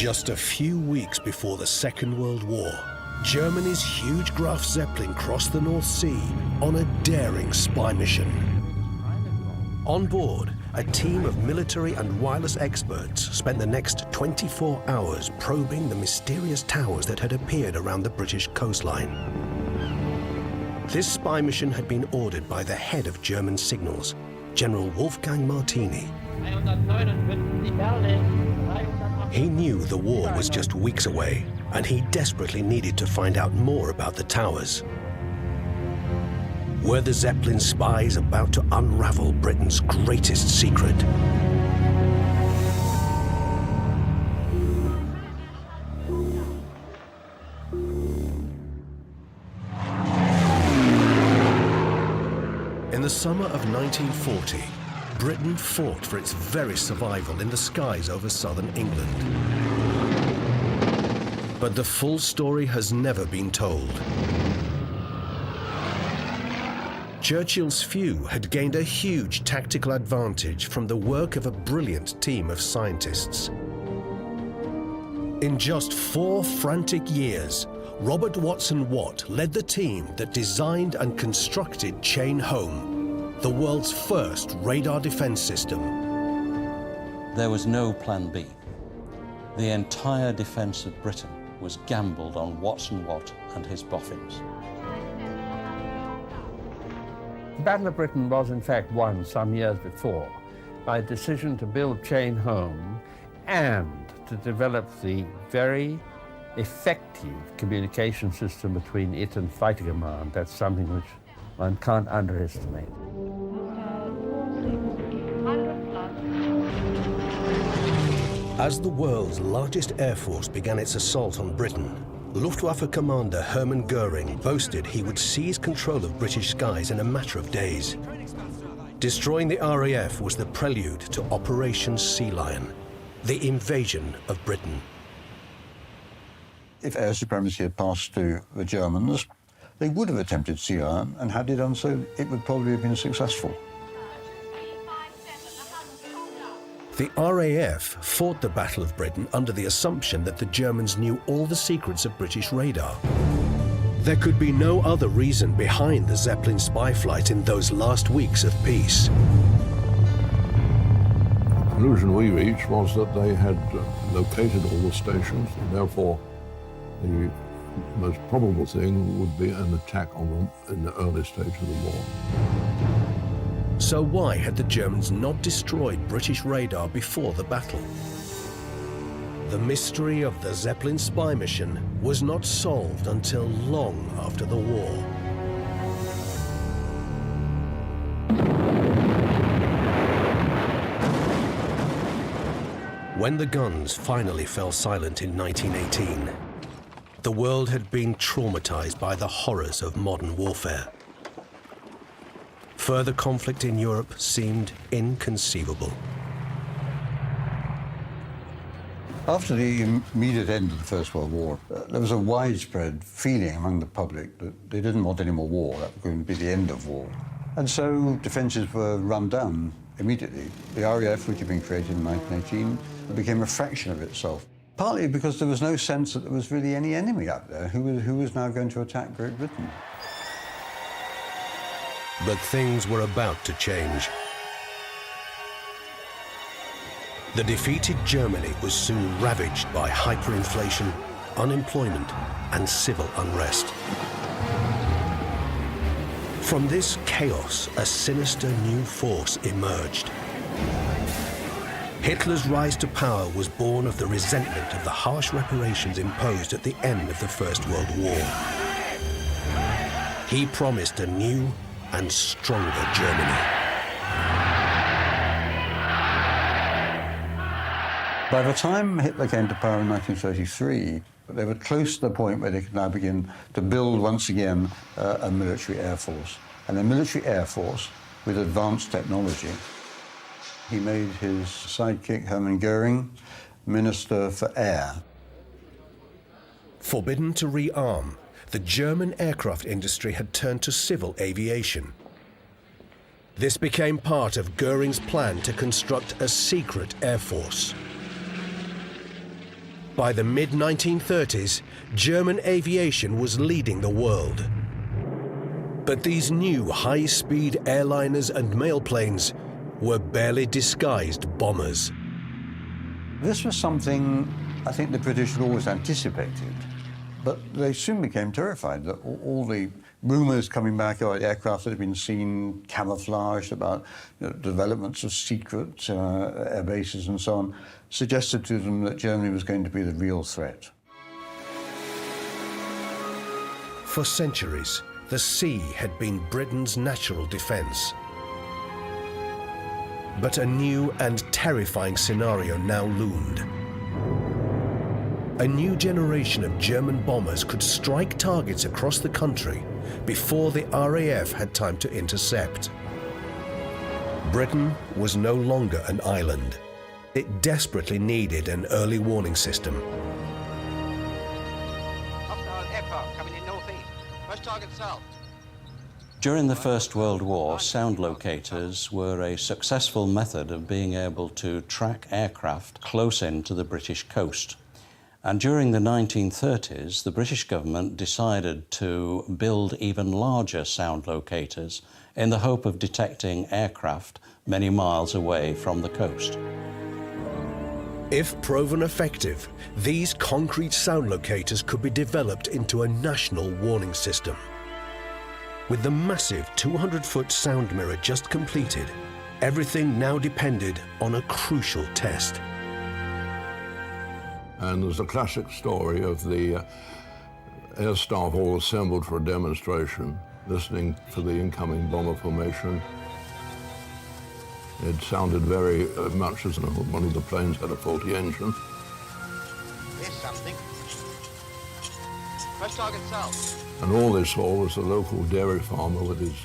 Just a few weeks before the Second World War, Germany's huge Graf Zeppelin crossed the North Sea on a daring spy mission. On board, a team of military and wireless experts spent the next 24 hours probing the mysterious towers that had appeared around the British coastline. This spy mission had been ordered by the head of German signals, General Wolfgang Martini. He knew the war was just weeks away, and he desperately needed to find out more about the towers. Were the Zeppelin spies about to unravel Britain's greatest secret? In the summer of 1940, Britain fought for its very survival in the skies over southern England. But the full story has never been told. Churchill's few had gained a huge tactical advantage from the work of a brilliant team of scientists. In just 4 frantic years, Robert Watson Watt led the team that designed and constructed Chain Home, the world's first radar defense system. There was no plan B. The entire defense of Britain was gambled on Watson Watt and his boffins. The Battle of Britain was in fact won some years before by a decision to build Chain Home and to develop the very effective communication system between it and fighter command. That's something which one can't underestimate. As the world's largest air force began its assault on Britain, Luftwaffe commander Hermann Goering boasted he would seize control of British skies in a matter of days. Destroying the RAF was the prelude to Operation Sea Lion, the invasion of Britain. If air supremacy had passed to the Germans, they would have attempted Sea Lion, and had they done so, it would probably have been successful. The RAF fought the Battle of Britain under the assumption that the Germans knew all the secrets of British radar. There could be no other reason behind the Zeppelin spy flight in those last weeks of peace. The conclusion we reached was that they had located all the stations, and therefore the most probable thing would be an attack on them in the early stage of the war. So why had the Germans not destroyed British radar before the battle? The mystery of the Zeppelin spy mission was not solved until long after the war. When the guns finally fell silent in 1918, the world had been traumatized by the horrors of modern warfare. Further conflict in Europe seemed inconceivable. After the immediate end of the First World War, there was a widespread feeling among the public that they didn't want any more war. That was going to be the end of war. And so defences were run down immediately. The RAF, which had been created in 1918, became a fraction of itself. Partly because there was no sense that there was really any enemy out there who was now going to attack Great Britain. But things were about to change. The defeated Germany was soon ravaged by hyperinflation, unemployment, and civil unrest. From this chaos, a sinister new force emerged. Hitler's rise to power was born of the resentment of the harsh reparations imposed at the end of the First World War. He promised a new and stronger Germany. By the time Hitler came to power in 1933, they were close to the point where they could now begin to build once again a military air force. And a military air force with advanced technology. He made his sidekick, Hermann Goering, Minister for Air. Forbidden to rearm, the German aircraft industry had turned to civil aviation. This became part of Goering's plan to construct a secret air force. By the mid-1930s, German aviation was leading the world. But these new high-speed airliners and mailplanes were barely disguised bombers. This was something I think the British had always anticipated, but they soon became terrified that all the rumours coming back about aircraft that had been seen camouflaged, about developments of secret air bases and so on, suggested to them that Germany was going to be the real threat. For centuries, the sea had been Britain's natural defence. But a new and terrifying scenario now loomed. A new generation of German bombers could strike targets across the country before the RAF had time to intercept. Britain was no longer an island. It desperately needed an early warning system. Hostile aircraft coming in northeast. First target south. During the First World War, sound locators were a successful method of being able to track aircraft close in to the British coast. And during the 1930s, the British government decided to build even larger sound locators in the hope of detecting aircraft many miles away from the coast. If proven effective, these concrete sound locators could be developed into a national warning system. With the massive 200-foot sound mirror just completed, everything now depended on a crucial test. And there's a classic story of the air staff all assembled for a demonstration, listening for the incoming bomber formation. It sounded very much as though one of the planes had a faulty engine. Here's something. First target south. And all they saw was the local dairy farmer with his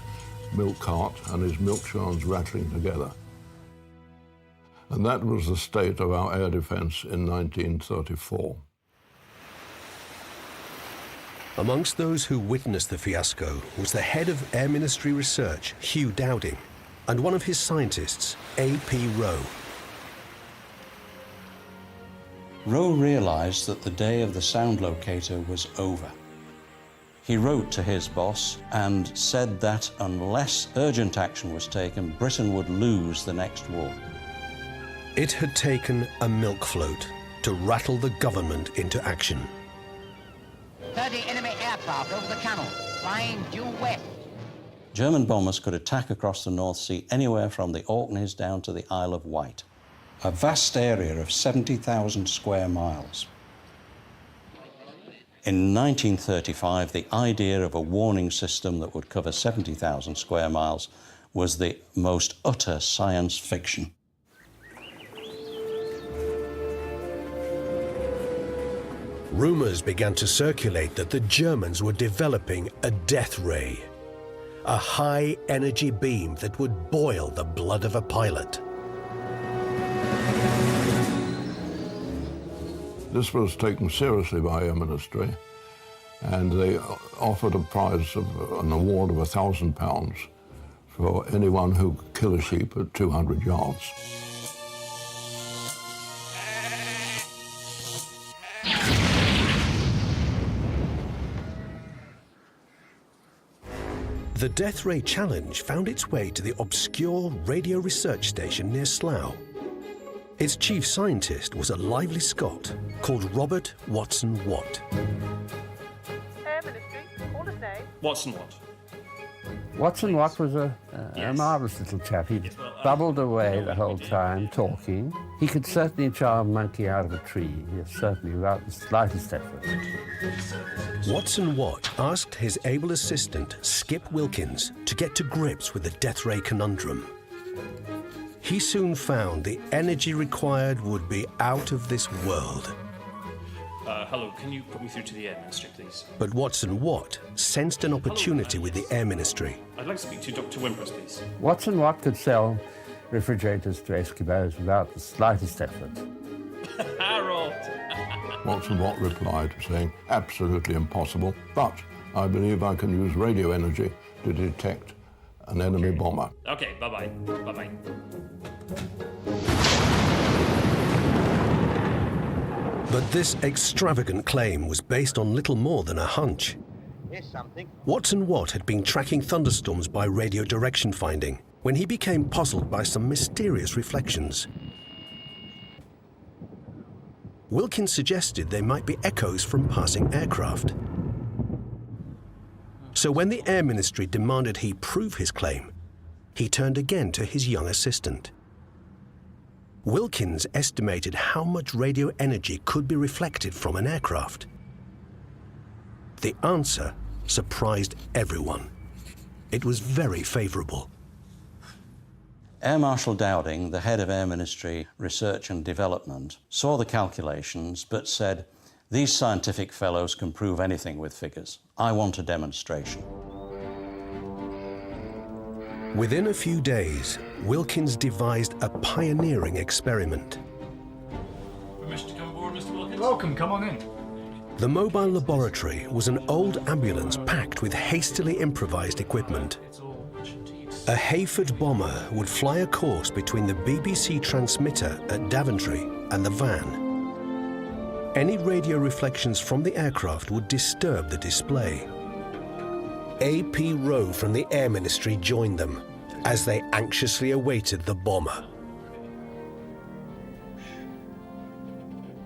milk cart and his milk churns rattling together. And that was the state of our air defence in 1934. Amongst those who witnessed the fiasco was the head of Air Ministry Research, Hugh Dowding, and one of his scientists, A.P. Rowe. Rowe realised that the day of the sound locator was over. He wrote to his boss and said that unless urgent action was taken, Britain would lose the next war. It had taken a milk float to rattle the government into action. 30 enemy aircraft over the channel, flying due west. German bombers could attack across the North Sea anywhere from the Orkneys down to the Isle of Wight, a vast area of 70,000 square miles. In 1935, the idea of a warning system that would cover 70,000 square miles was the most utter science fiction. Rumours began to circulate that the Germans were developing a death ray, a high-energy beam that would boil the blood of a pilot. This was taken seriously by Air Ministry, and they offered a prize of an award of £1,000 for anyone who could kill a sheep at 200 yards. The Death Ray Challenge found its way to the obscure radio research station near Slough. Its chief scientist was a lively Scot called Robert Watson Watt. Air Ministry, call his name. Watson Watt. Watson Watt was a Yes. marvellous little chap. He bubbled away the whole time, talking. He could certainly charm a monkey out of a tree, yes, certainly, without the slightest effort. Watson Watt asked his able assistant, Skip Wilkins, to get to grips with the Death Ray conundrum. He soon found the energy required would be out of this world. Hello, can you put me through to the Air Ministry, please? But Watson Watt sensed an opportunity with the Air Ministry. I'd like to speak to Dr. Wimpress, please. Watson Watt could sell refrigerators to Eskimos without the slightest effort. Harold! Watson Watt replied, saying, absolutely impossible, but I believe I can use radio energy to detect an enemy bomber. Okay, bye-bye. Bye-bye. But this extravagant claim was based on little more than a hunch. Here's something. Watson Watt had been tracking thunderstorms by radio direction finding when he became puzzled by some mysterious reflections. Wilkins suggested they might be echoes from passing aircraft. So when the Air Ministry demanded he prove his claim, he turned again to his young assistant. Wilkins estimated how much radio energy could be reflected from an aircraft. The answer surprised everyone. It was very favorable. Air Marshal Dowding, the head of Air Ministry Research and Development, saw the calculations but said, "These scientific fellows can prove anything with figures. I want a demonstration." Within a few days, Wilkins devised a pioneering experiment. Permission to come aboard, Mr. Wilkins? Welcome, come on in. The mobile laboratory was an old ambulance packed with hastily improvised equipment. It's all much indeed. A Hayford bomber would fly a course between the BBC transmitter at Daventry and the van. Any radio reflections from the aircraft would disturb the display. A.P. Rowe from the Air Ministry joined them as they anxiously awaited the bomber.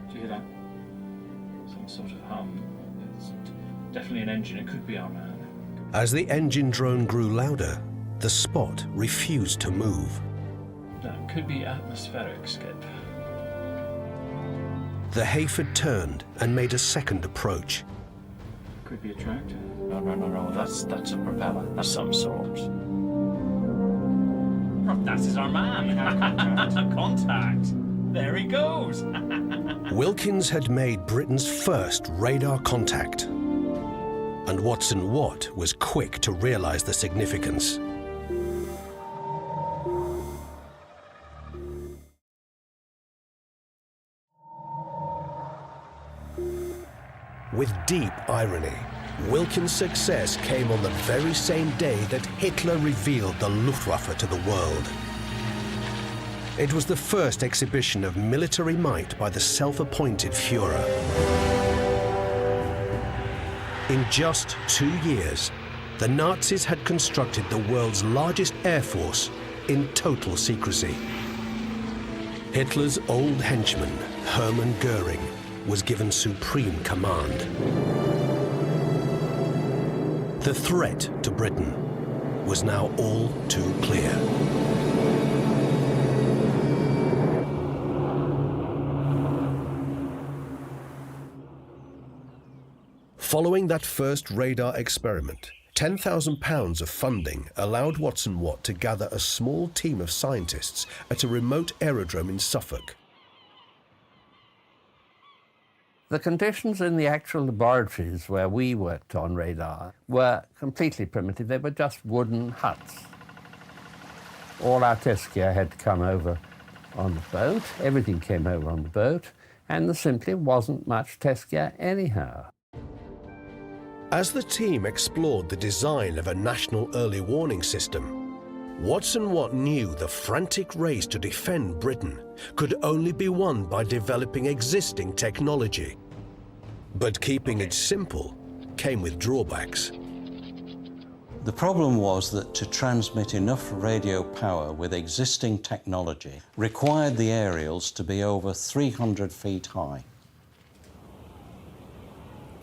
Do you hear that? Some sort of hum. It's definitely an engine. It could be our man. As the engine drone grew louder, the spot refused to move. That could be atmospheric, Skip. The Hayford turned and made a second approach. Could be a tractor. No. That's a propeller. That's some sort. Oh, that is our man. Contact. There he goes. Wilkins had made Britain's first radar contact. And Watson Watt was quick to realize the significance. With deep irony, Wilkins' success came on the very same day that Hitler revealed the Luftwaffe to the world. It was the first exhibition of military might by the self-appointed Führer. In just 2 years, the Nazis had constructed the world's largest air force in total secrecy. Hitler's old henchman, Hermann Goering, was given supreme command. The threat to Britain was now all too clear. Following that first radar experiment, £10,000 of funding allowed Watson Watt to gather a small team of scientists at a remote aerodrome in Suffolk. The conditions in the actual laboratories where we worked on radar were completely primitive. They were just wooden huts. All our test gear had to come over on the boat. Everything came over on the boat, and there simply wasn't much test gear anyhow. As the team explored the design of a national early warning system, Watson Watt knew the frantic race to defend Britain could only be won by developing existing technology. But keeping it simple came with drawbacks. The problem was that to transmit enough radio power with existing technology required the aerials to be over 300 feet high.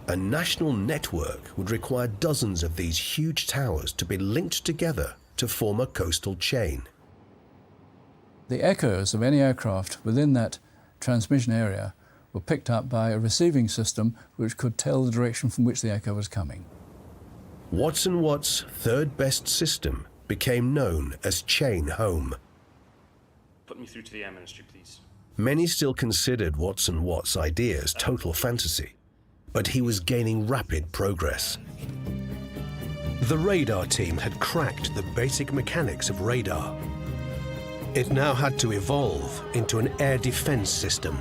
A national network would require dozens of these huge towers to be linked together to form a coastal chain. The echoes of any aircraft within that transmission area were picked up by a receiving system which could tell the direction from which the echo was coming. Watson Watt's third best system became known as Chain Home. Put me through to the Air Ministry, please. Many still considered Watson Watt's ideas total fantasy, but he was gaining rapid progress. The radar team had cracked the basic mechanics of radar. It now had to evolve into an air defense system.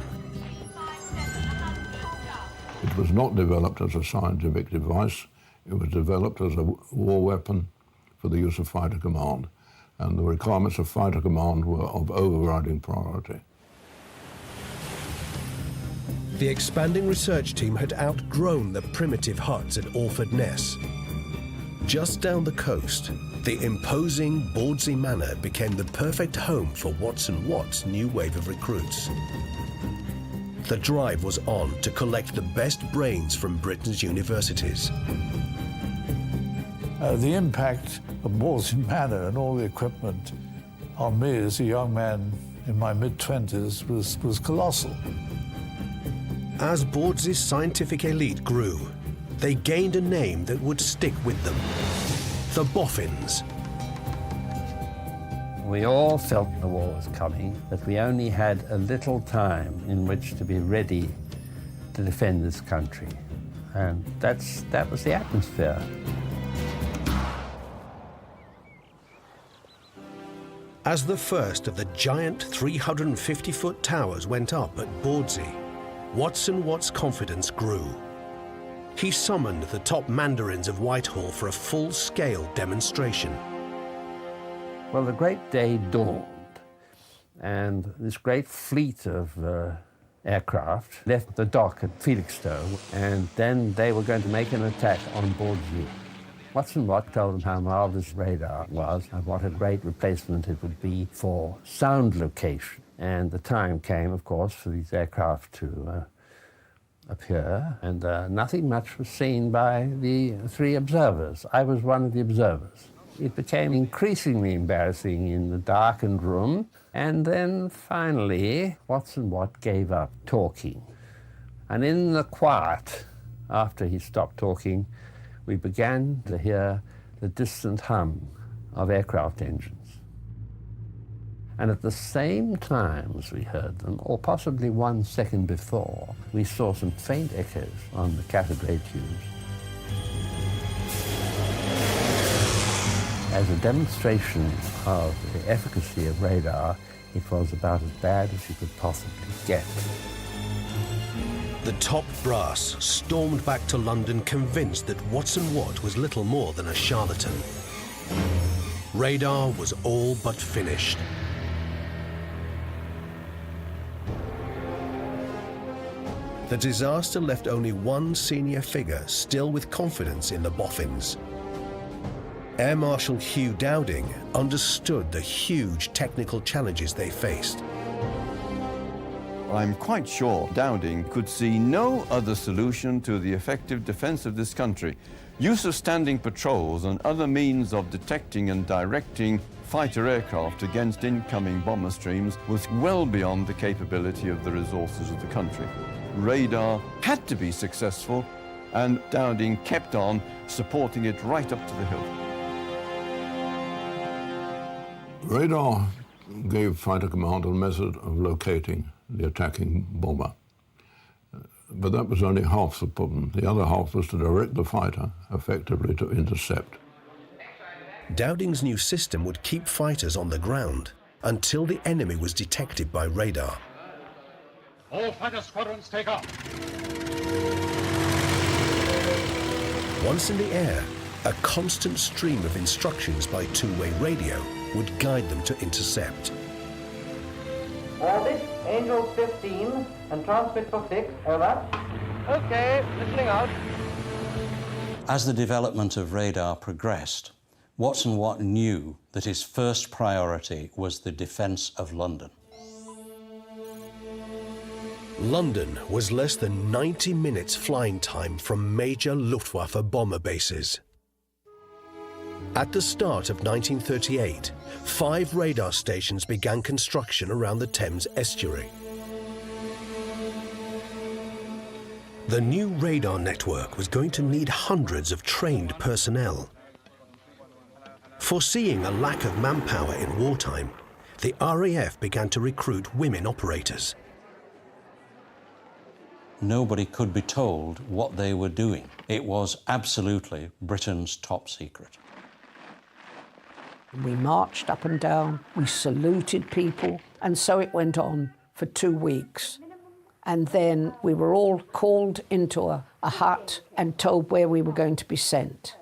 It was not developed as a scientific device. It was developed as a war weapon for the use of fighter command, and the requirements of fighter command were of overriding priority. The expanding research team had outgrown the primitive huts at Alford Ness. Just down the coast, the imposing Bawdsey Manor became the perfect home for Watson Watt's new wave of recruits. The drive was on to collect the best brains from Britain's universities. The impact of Bawdsey Manor and all the equipment on me as a young man in my mid-20s was colossal. As Bawdsey's scientific elite grew, they gained a name that would stick with them: the Boffins. We all felt the war was coming, that we only had a little time in which to be ready to defend this country. And that was the atmosphere. As the first of the giant 350-foot towers went up at Bawdsey, Watson Watt's confidence grew. He summoned the top mandarins of Whitehall for a full-scale demonstration. Well, the great day dawned, and this great fleet of aircraft left the dock at Felixstowe, and then they were going to make an attack on Bawdsey. Watson Watt told them how marvellous radar was and what a great replacement it would be for sound location. And the time came, of course, for these aircraft to appear, and nothing much was seen by the three observers. I was one of the observers. It became increasingly embarrassing in the darkened room, and then finally Watson Watt gave up talking. And in the quiet, after he stopped talking, we began to hear the distant hum of aircraft engines. And at the same time as we heard them, or possibly 1 second before, we saw some faint echoes on the cathode ray tubes. As a demonstration of the efficacy of radar, it was about as bad as you could possibly get. The top brass stormed back to London convinced that Watson Watt was little more than a charlatan. Radar was all but finished. The disaster left only one senior figure still with confidence in the Boffins. Air Marshal Hugh Dowding understood the huge technical challenges they faced. I'm quite sure Dowding could see no other solution to the effective defense of this country. Use of standing patrols and other means of detecting and directing fighter aircraft against incoming bomber streams was well beyond the capability of the resources of the country. Radar had to be successful, and Dowding kept on supporting it right up to the hill. Radar gave fighter command a method of locating the attacking bomber. But that was only half the problem. The other half was to direct the fighter effectively to intercept. Dowding's new system would keep fighters on the ground until the enemy was detected by radar. All fighter squadrons take off. Once in the air, a constant stream of instructions by two-way radio would guide them to intercept. Orbit, Angel 15, and transmit for 6, over. Okay, listening out. As the development of radar progressed, Watson Watt knew that his first priority was the defence of London. London was less than 90 minutes flying time from major Luftwaffe bomber bases. At the start of 1938, 5 radar stations began construction around the Thames estuary. The new radar network was going to need hundreds of trained personnel. Foreseeing a lack of manpower in wartime, the RAF began to recruit women operators. Nobody could be told what they were doing. It was absolutely Britain's top secret. We marched up and down, we saluted people, and so it went on for 2 weeks. And then we were all called into a hut and told where we were going to be sent.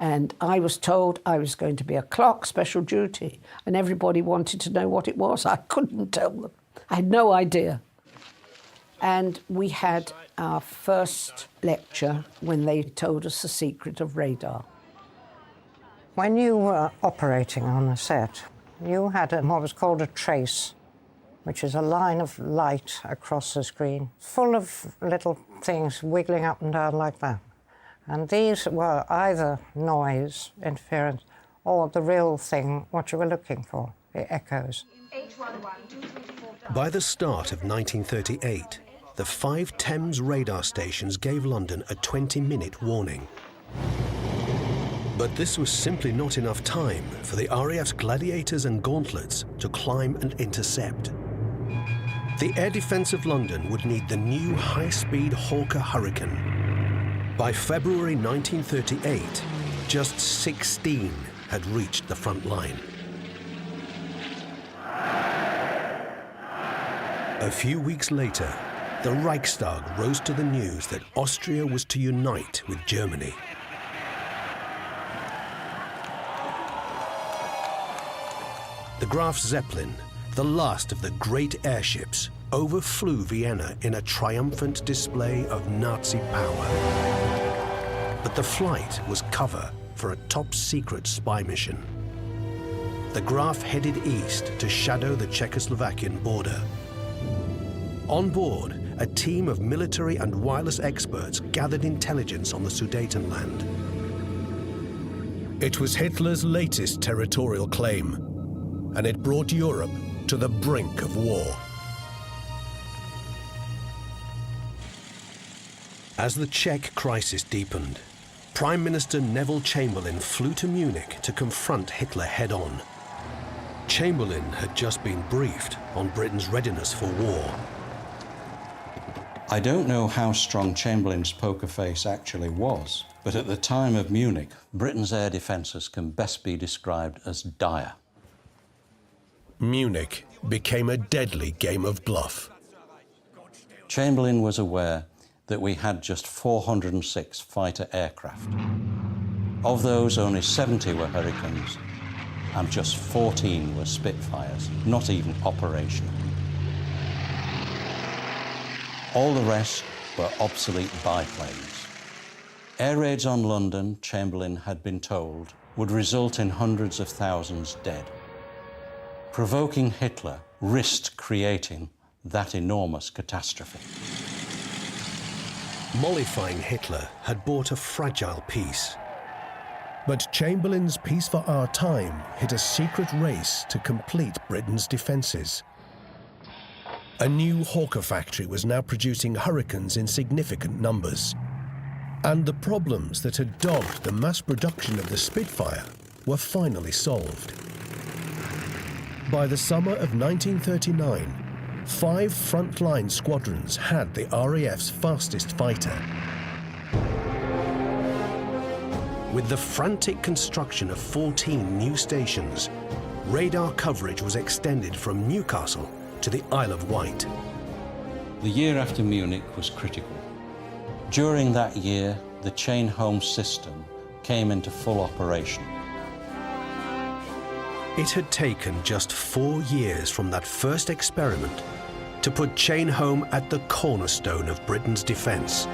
And I was told I was going to be a clock, special duty, and everybody wanted to know what it was. I couldn't tell them. I had no idea. And we had our first lecture when they told us the secret of radar. When you were operating on a set, you had what was called a trace, which is a line of light across the screen, full of little things wiggling up and down like that. And these were either noise, interference, or the real thing, what you were looking for, the echoes. By the start of 1938, the 5 Thames radar stations gave London a 20-minute warning. But this was simply not enough time for the RAF's Gladiators and Gauntlets to climb and intercept. The air defence of London would need the new high-speed Hawker Hurricane. By February 1938, just 16 had reached the front line. A few weeks later, the Reichstag rose to the news that Austria was to unite with Germany. The Graf Zeppelin, the last of the great airships, overflew Vienna in a triumphant display of Nazi power. But the flight was cover for a top-secret spy mission. The Graf headed east to shadow the Czechoslovakian border. On board, a team of military and wireless experts gathered intelligence on the Sudetenland. It was Hitler's latest territorial claim, and it brought Europe to the brink of war. As the Czech crisis deepened, Prime Minister Neville Chamberlain flew to Munich to confront Hitler head-on. Chamberlain had just been briefed on Britain's readiness for war. I don't know how strong Chamberlain's poker face actually was, but at the time of Munich, Britain's air defences can best be described as dire. Munich became a deadly game of bluff. Chamberlain was aware that we had just 406 fighter aircraft. Of those, only 70 were Hurricanes, and just 14 were Spitfires, not even operational. All the rest were obsolete biplanes. Air raids on London, Chamberlain had been told, would result in hundreds of thousands dead. Provoking Hitler risked creating that enormous catastrophe. Mollifying Hitler had bought a fragile peace. But Chamberlain's Peace for Our Time hit a secret race to complete Britain's defences. A new Hawker factory was now producing Hurricanes in significant numbers. And the problems that had dogged the mass production of the Spitfire were finally solved. By the summer of 1939, 5 frontline squadrons had the RAF's fastest fighter. With the frantic construction of 14 new stations, radar coverage was extended from Newcastle to the Isle of Wight. The year after Munich was critical. During that year, the chain home system came into full operation. It had taken just 4 years from that first experiment to put chain home at the cornerstone of Britain's defence.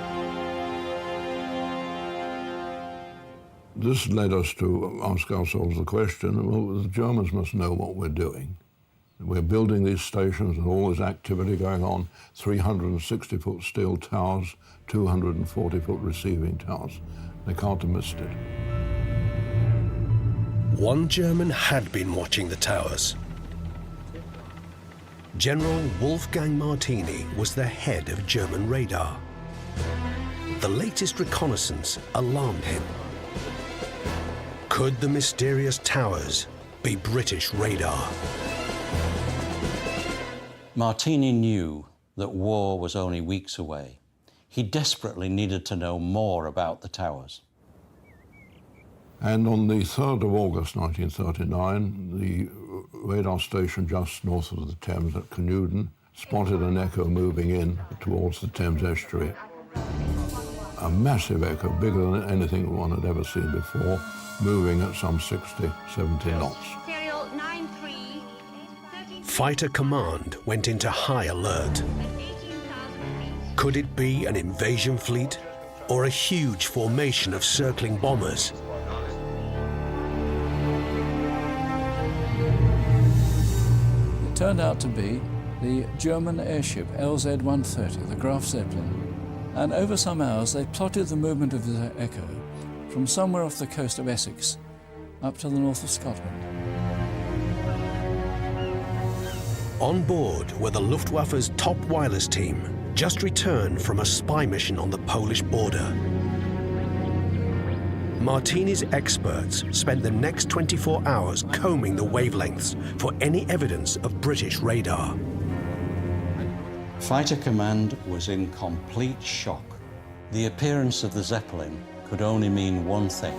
This led us to ask ourselves the question, well, the Germans must know what we're doing. We're building these stations and all this activity going on, 360-foot steel towers, 240-foot receiving towers. They can't have missed it. One German had been watching the towers. General Wolfgang Martini was the head of German radar. The latest reconnaissance alarmed him. Could the mysterious towers be British radar? Martini knew that war was only weeks away. He desperately needed to know more about the towers. And on the 3rd of August 1939, the radar station just north of the Thames at Canewdon spotted an echo moving in towards the Thames estuary. A massive echo, bigger than anything one had ever seen before, moving at some 60, 70 knots. Fighter Command went into high alert. Could it be an invasion fleet or a huge formation of circling bombers? It turned out to be the German airship LZ-130, the Graf Zeppelin. And over some hours, they plotted the movement of the Echo from somewhere off the coast of Essex up to the north of Scotland. On board were the Luftwaffe's top wireless team, just returned from a spy mission on the Polish border. Martini's experts spent the next 24 hours combing the wavelengths for any evidence of British radar. Fighter Command was in complete shock. The appearance of the Zeppelin could only mean one thing.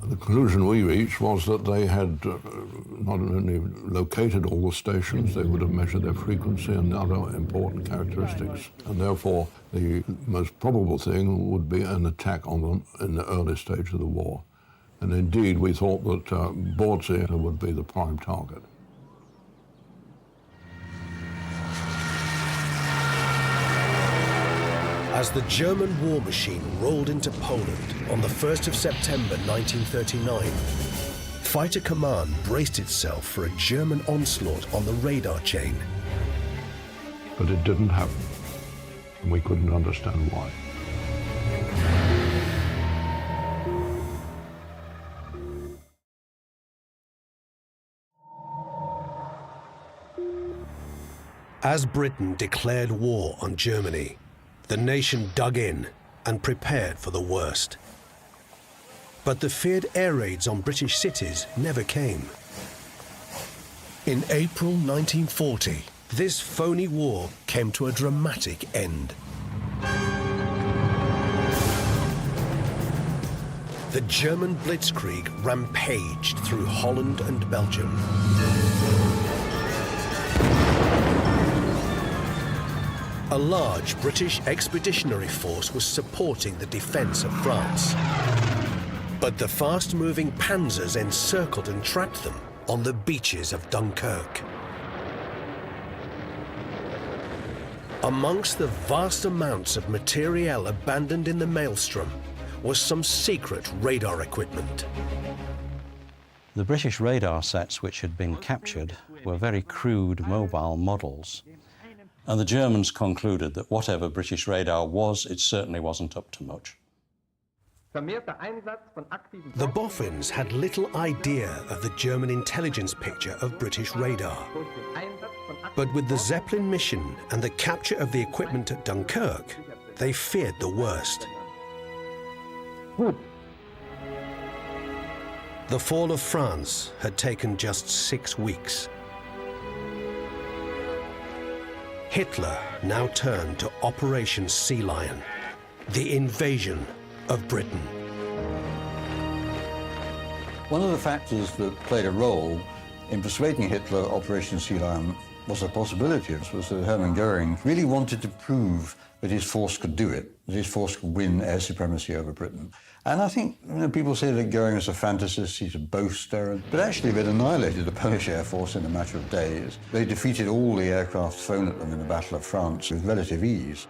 The conclusion we reached was that they had not only located all the stations, they would have measured their frequency and other important characteristics. And therefore, the most probable thing would be an attack on them in the early stage of the war. And indeed, we thought that Bawdsey would be the prime target. As the German war machine rolled into Poland on the 1st of September 1939, Fighter Command braced itself for a German onslaught on the radar chain. But it didn't happen, and we couldn't understand why. As Britain declared war on Germany, the nation dug in and prepared for the worst. But the feared air raids on British cities never came. In April 1940, this phony war came to a dramatic end. The German blitzkrieg rampaged through Holland and Belgium. A large British expeditionary force was supporting the defense of France. But the fast-moving panzers encircled and trapped them on the beaches of Dunkirk. Amongst the vast amounts of materiel abandoned in the maelstrom was some secret radar equipment. The British radar sets which had been captured were very crude mobile models. And the Germans concluded that whatever British radar was, it certainly wasn't up to much. The boffins had little idea of the German intelligence picture of British radar. But with the Zeppelin mission and the capture of the equipment at Dunkirk, they feared the worst. The fall of France had taken just 6 weeks. Hitler now turned to Operation Sea Lion, the invasion of Britain. One of the factors that played a role in persuading Hitler Operation Sea Lion was a possibility. It was that Hermann Goering really wanted to prove that his force could do it, that his force could win air supremacy over Britain. And I think people say that Goering is a fantasist, he's a boaster, but actually they'd annihilated the Polish Air Force in a matter of days. They defeated all the aircraft thrown at them in the Battle of France with relative ease.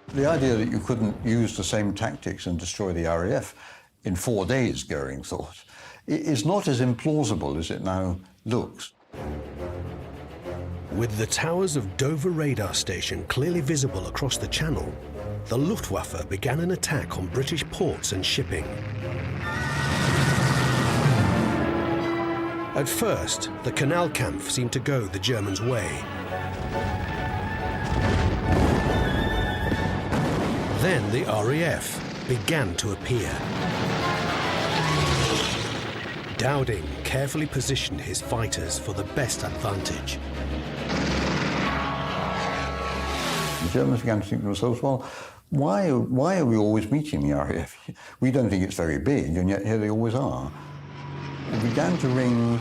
The idea that you couldn't use the same tactics and destroy the RAF in 4 days, Goering thought, is not as implausible as it now looks. With the towers of Dover radar station clearly visible across the channel, the Luftwaffe began an attack on British ports and shipping. At first, the Kanalkampf seemed to go the Germans' way. Then the RAF began to appear. Dowding carefully positioned his fighters for the best advantage. The Germans began to think to themselves, well, why are we always meeting the RAF? We don't think it's very big, and yet here they always are. It began to ring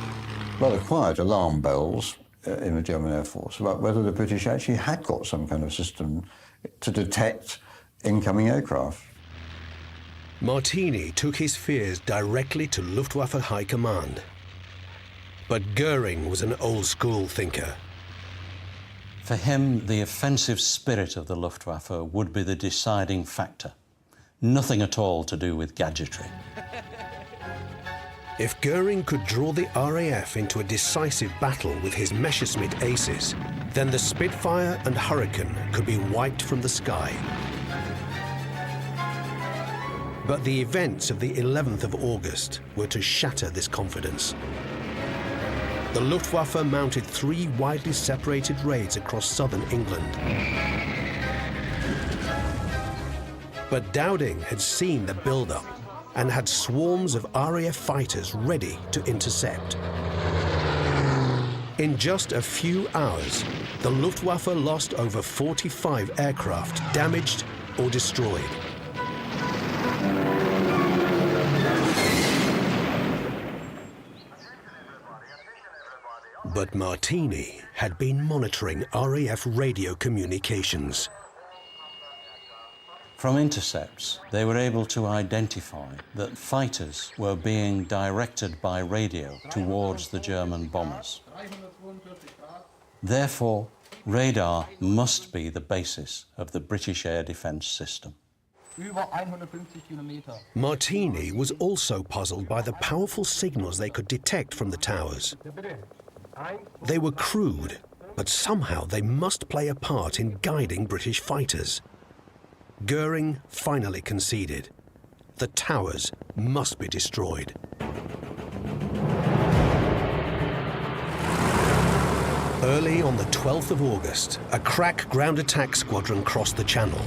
rather quiet alarm bells in the German Air Force about whether the British actually had got some kind of system to detect incoming aircraft. Martini took his fears directly to Luftwaffe High Command. But Goering was an old-school thinker. For him, the offensive spirit of the Luftwaffe would be the deciding factor. Nothing at all to do with gadgetry. If Goering could draw the RAF into a decisive battle with his Messerschmitt aces, then the Spitfire and Hurricane could be wiped from the sky. But the events of the 11th of August were to shatter this confidence. The Luftwaffe mounted 3 widely separated raids across southern England. But Dowding had seen the build-up and had swarms of RAF fighters ready to intercept. In just a few hours, the Luftwaffe lost over 45 aircraft damaged or destroyed. But Martini had been monitoring RAF radio communications. From intercepts, they were able to identify that fighters were being directed by radio towards the German bombers. Therefore, radar must be the basis of the British air defence system. Martini was also puzzled by the powerful signals they could detect from the towers. They were crude, but somehow they must play a part in guiding British fighters. Goering finally conceded. The towers must be destroyed. Early on the 12th of August, a crack ground attack squadron crossed the Channel.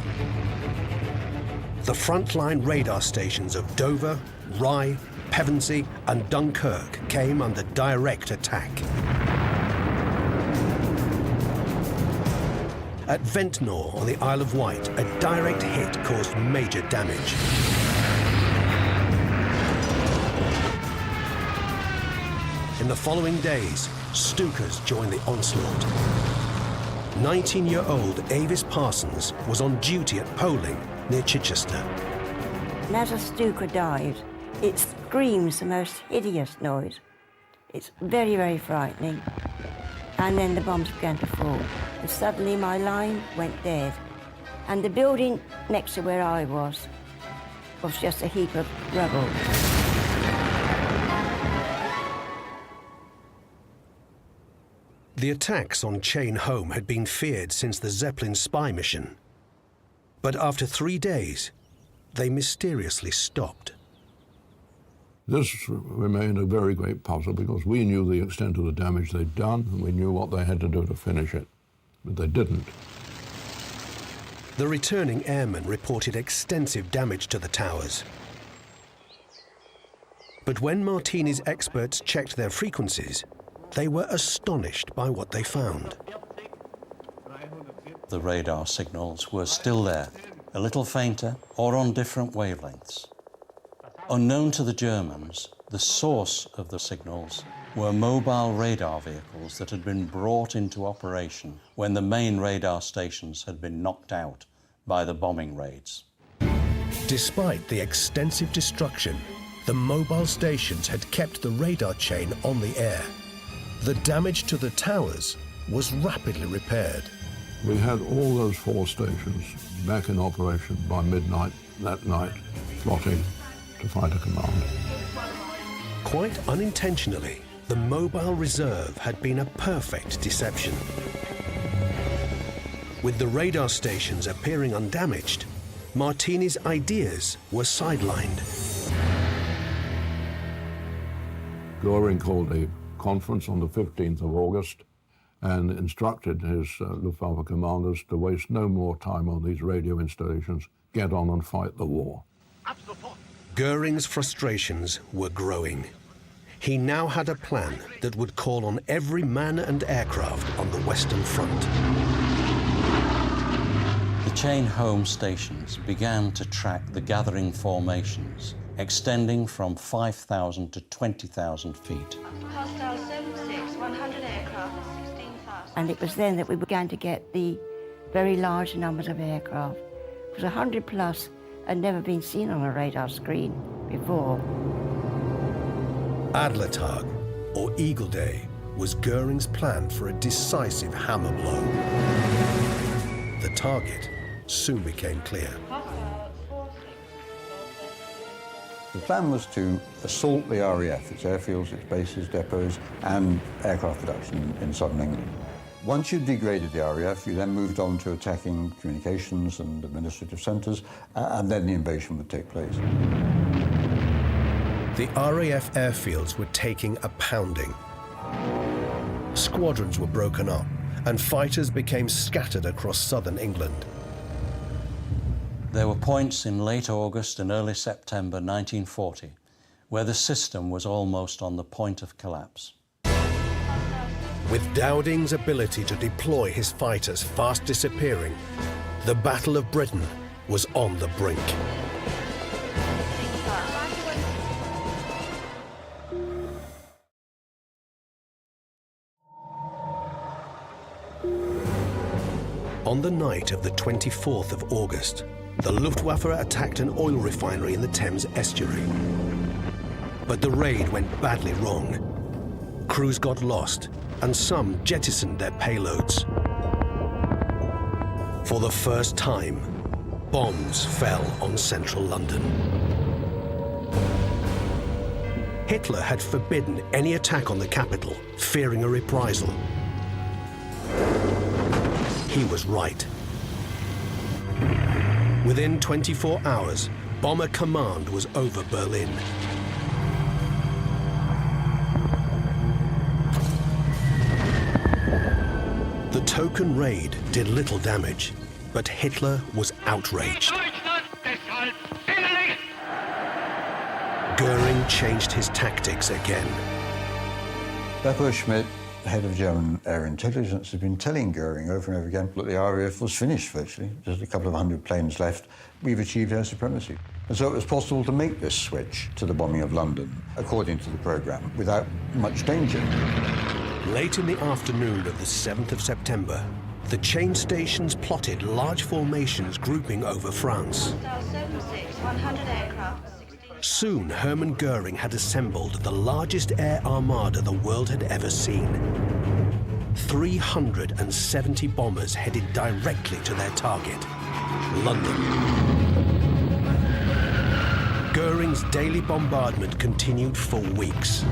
The frontline radar stations of Dover, Rye, Pevensey and Dunkirk came under direct attack. At Ventnor on the Isle of Wight, a direct hit caused major damage. In the following days, Stukas joined the onslaught. 19-year-old Avis Parsons was on duty at Poling near Chichester. And as a Stuka died, it screams the most hideous noise. It's very, very frightening. And then the bombs began to fall. And suddenly my line went dead. And the building next to where I was just a heap of rubble. The attacks on Chain Home had been feared since the Zeppelin spy mission. But after 3 days, they mysteriously stopped. This remained a very great puzzle because we knew the extent of the damage they'd done and we knew what they had to do to finish it, but they didn't. The returning airmen reported extensive damage to the towers. But when Martini's experts checked their frequencies, they were astonished by what they found. The radar signals were still there, a little fainter or on different wavelengths. Unknown to the Germans, the source of the signals were mobile radar vehicles that had been brought into operation when the main radar stations had been knocked out by the bombing raids. Despite the extensive destruction, the mobile stations had kept the radar chain on the air. The damage to the towers was rapidly repaired. We had all those 4 stations back in operation by midnight that night, plotting to fight a command. Quite unintentionally, the mobile reserve had been a perfect deception. With the radar stations appearing undamaged, Martini's ideas were sidelined. Goering called a conference on the 15th of August and instructed his Luftwaffe commanders to waste no more time on these radio installations, get on and fight the war. Goering's frustrations were growing. He now had a plan that would call on every man and aircraft on the Western Front. The Chain Home stations began to track the gathering formations, extending from 5,000 to 20,000 feet. Hostile 76, 100 aircraft, 16,000. And it was then that we began to get the very large numbers of aircraft. It was 100 plus had never been seen on a radar screen before. Adlertag, or Eagle Day, was Goering's plan for a decisive hammer blow. target soon became clear. The plan was to assault the RAF, its airfields, its bases, depots, and aircraft production in southern England. Once you degraded the RAF, you then moved on to attacking communications and administrative centres, and then the invasion would take place. The RAF airfields were taking a pounding. Squadrons were broken up, and fighters became scattered across southern England. There were points in late August and early September 1940 where the system was almost on the point of collapse. With Dowding's ability to deploy his fighters fast disappearing, the Battle of Britain was on the brink. On the night of the 24th of August, the Luftwaffe attacked an oil refinery in the Thames estuary. But the raid went badly wrong. Crews got lost, and some jettisoned their payloads. For the first time, bombs fell on central London. Hitler had forbidden any attack on the capital, fearing a reprisal. He was right. Within 24 hours, Bomber Command was over Berlin. The token raid did little damage, but Hitler was outraged. Goering changed his tactics again. Beppo Schmidt, head of German air intelligence, had been telling Goering over and over again that the RAF was finished virtually, just a couple of hundred planes left. We've achieved air supremacy. And so it was possible to make this switch to the bombing of London, according to the programme, without much danger. Late in the afternoon of the 7th of September, the chain stations plotted large formations grouping over France. Soon, Hermann Goering had assembled the largest air armada the world had ever seen. 370 bombers headed directly to their target, London. Goering's daily bombardment continued for weeks.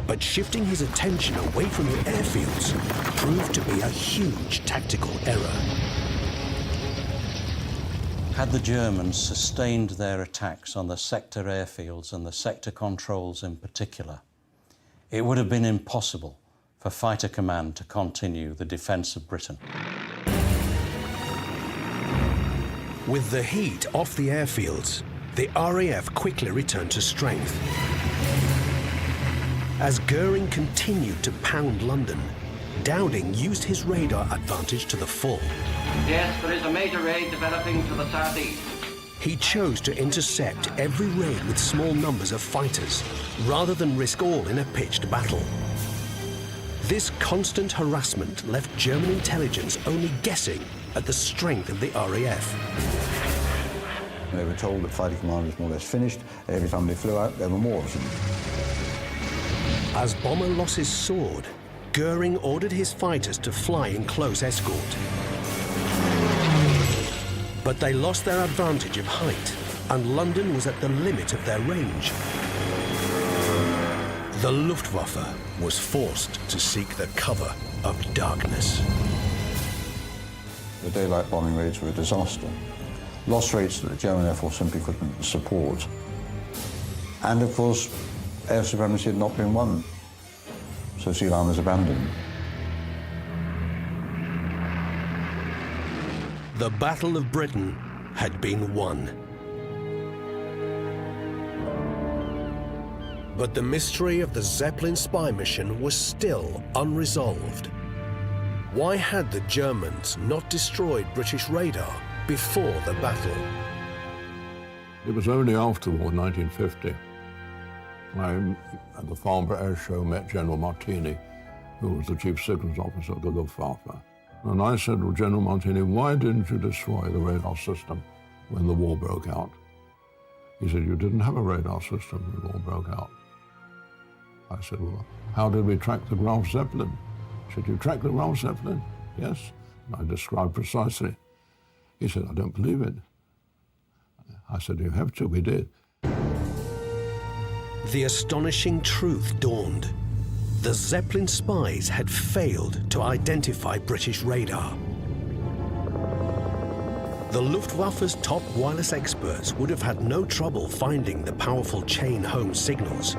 But shifting his attention away from the airfields proved to be a huge tactical error. Had the Germans sustained their attacks on the sector airfields and the sector controls in particular, it would have been impossible for Fighter Command to continue the defence of Britain. With the heat off the airfields, the RAF quickly returned to strength. As Goering continued to pound London, Dowding used his radar advantage to the full. Yes, there is a major raid developing to the southeast. He chose to intercept every raid with small numbers of fighters, rather than risk all in a pitched battle. This constant harassment left German intelligence only guessing at the strength of the RAF. They were told that Fighter Command was more or less finished. Every time they flew out, there were more of them. As bomber losses soared, Goering ordered his fighters to fly in close escort. But they lost their advantage of height, and London was at the limit of their range. The Luftwaffe was forced to seek the cover of darkness. The daylight bombing raids were a disaster. Loss rates that the German Air Force simply couldn't support. And of course, air supremacy had not been won, so Sea Lion was abandoned. The Battle of Britain had been won. But the mystery of the Zeppelin spy mission was still unresolved. Why had the Germans not destroyed British radar before the battle? It was only after war, 1950, I, at the Farnborough Air Show, met General Martini, who was the Chief Signals Officer of the Luftwaffe. And I said, well, General Martini, why didn't you destroy the radar system when the war broke out? He said, you didn't have a radar system when the war broke out. I said, well, how did we track the Graf Zeppelin? He said, you tracked the Graf Zeppelin? Yes. I described precisely. He said, I don't believe it. I said, you have to, we did. The astonishing truth dawned. The Zeppelin spies had failed to identify British radar. The Luftwaffe's top wireless experts would have had no trouble finding the powerful chain home signals.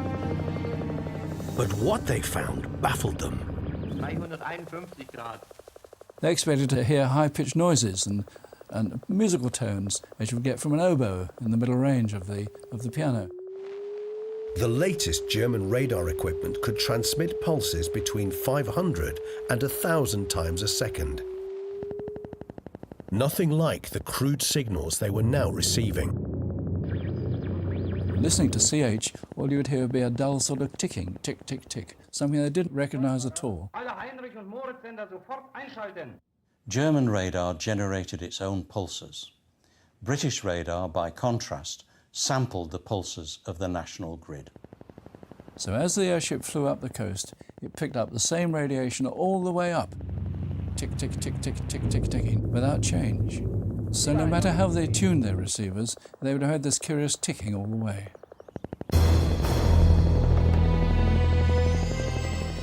But what they found baffled them. They expected to hear high-pitched noises and musical tones as you would get from an oboe in the middle range of the piano. The latest German radar equipment could transmit pulses between 500 and 1,000 times a second. Nothing like the crude signals they were now receiving. Listening to CH, all you would hear would be a dull sort of ticking, tick, tick, tick, something they didn't recognize at all. German radar generated its own pulses. British radar, by contrast, sampled the pulses of the national grid. So as the airship flew up the coast, it picked up the same radiation all the way up. Tick, tick, tick, tick, tick, tick, ticking, without change. So no matter how they tuned their receivers, they would have heard this curious ticking all the way.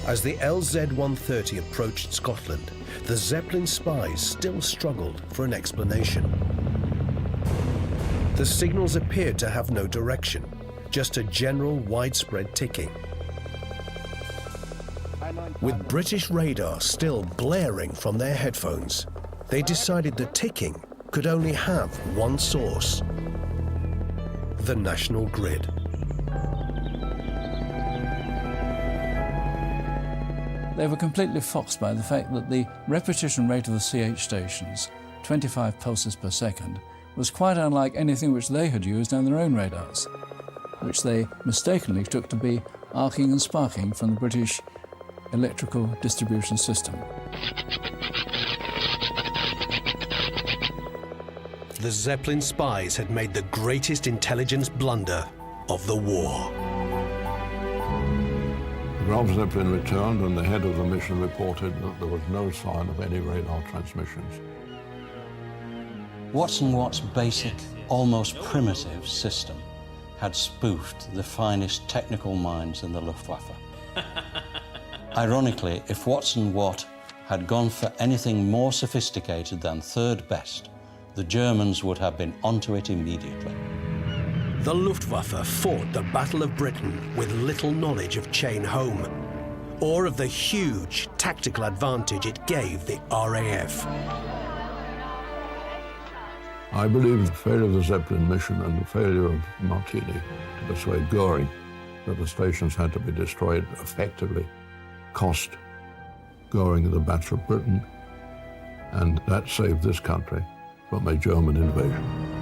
As the LZ-130 approached Scotland, the Zeppelin spies still struggled for an explanation. The signals appeared to have no direction, just a general widespread ticking. With British radar still blaring from their headphones, they decided the ticking could only have one source: the national grid. They were completely foxed by the fact that the repetition rate of the CH stations, 25 pulses per second, was quite unlike anything which they had used on their own radars, which they mistakenly took to be arcing and sparking from the British electrical distribution system. The Zeppelin spies had made the greatest intelligence blunder of the war. The Graf Zeppelin returned and the head of the mission reported that there was no sign of any radar transmissions. Watt's basic, almost primitive system had spoofed the finest technical minds in the Luftwaffe. Ironically, if Watt had gone for anything more sophisticated than third best, the Germans would have been onto it immediately. The Luftwaffe fought the Battle of Britain with little knowledge of chain home, or of the huge tactical advantage it gave the RAF. I believe the failure of the Zeppelin mission and the failure of Martini to persuade Goering that the stations had to be destroyed effectively cost Goering the Battle of Britain, and that saved this country from a German invasion.